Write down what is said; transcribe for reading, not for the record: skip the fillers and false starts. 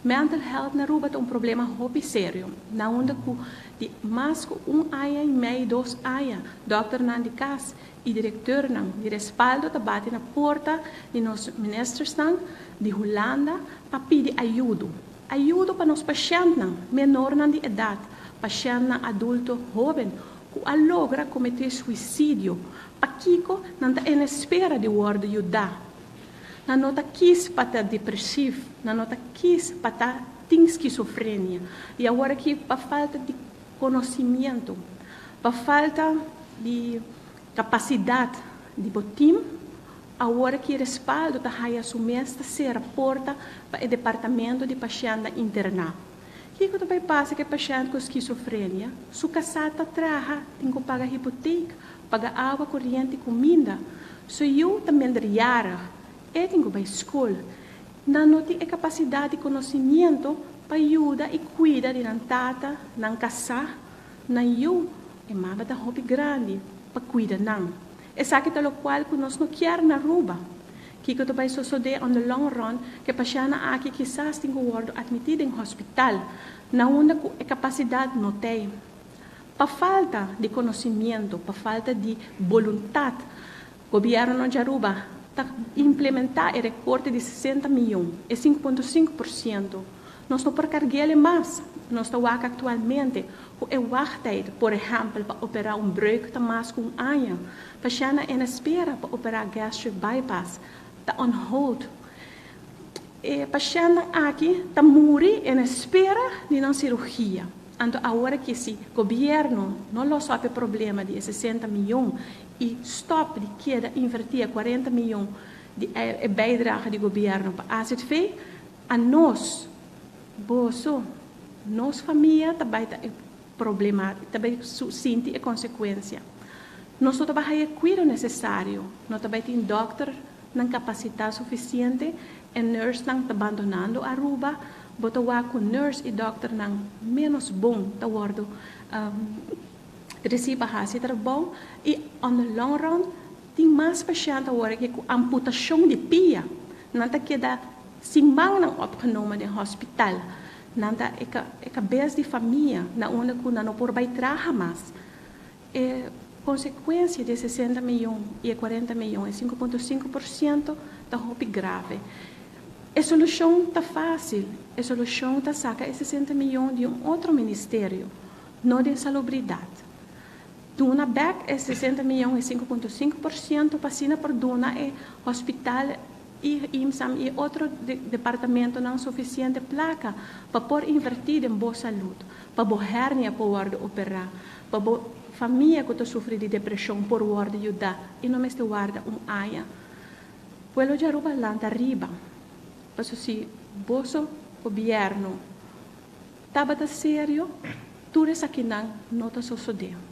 Mental health na Aruba é problema hobby sério. Na onde de mais que aia e meio, 2 aia, doutor nan de casa e diretor nan de respaldo tá bate na porta de nos ministros nan de Holanda para pedir ajuda. Ajuda para nos pacientes nan, menor nan de idade, paciente nan adulto jovem, que logra cometer suicídio. Para Kiko não está em espera de word ajudar. Não nota quis para estar depressivo, não nota quis para estar tem esquizofrenia. E agora que para falta de conhecimento, para falta de capacidade de botim, agora que respaldo está aí assumir esta ser a porta para o departamento de paciente internar. O que também passa que o paciente com esquizofrenia, sua casata traga, tem que pagar hipoteca, pagar água, corrente e comida. So eu também driara. Tenho que ir à escola. Não tem a capacidade de conhecimento para ajudar e cuidar de tata, não caçar, não eu. É uma hobby grande para cuidar não. É sabe que qual que nós não queremos na Aruba. Que eu também só suceder on the long run que paciente aqui quizás tem que ser admitido em hospital, não onde a capacidade não tem. Para falta de conhecimento, para falta de vontade, o governo de Aruba implementar o recorte de 60 milhões, é 5,5%. Nós não podemos carregar mais. Nós estamos atualmente com o wachttijd, por exemplo, para operar breuk está mais com ano. Paciente em espera para operar gastric bypass, está on hold. E paciente aqui está morrendo em espera de uma cirurgia. Então, agora que se o governo não resolve o problema de 60 milhões e stop de queda invertir 40 milhões de bijdrage do governo para a AZV, a nós, nossa família também é problemática, também sente a consequência. Nós não temos o cuidado necessário, nós também temos doctor não capacidade suficiente e nurse não abandonando a Aruba, botawa com nurse e doctor não menos bom, tá word receba hasi bom e on the long run tem mais paciente agora que com amputação de pia não tá queda simbang não opgenomen no hospital não tá é cabeça de família na onde que não por vai trabalhar mais é consequência de 60 milhões e 40 milhões 5,5% tá hobby grave. A solução está fácil, a solução está sacar 60 milhões de outro ministério, não de salubridade. Duna back é 60 milhões e 5,5%, passina por Duna é hospital e IMSAM e outro departamento não suficiente placa para pôr invertir em boa saúde, para boa hernia poder operar, para boa família que sofre de depressão por poder ajudar e não me guarda aia. Pueblo de Aruba lá arriba. Mas se o governo estava sério, tudo isso aqui não está sucedendo.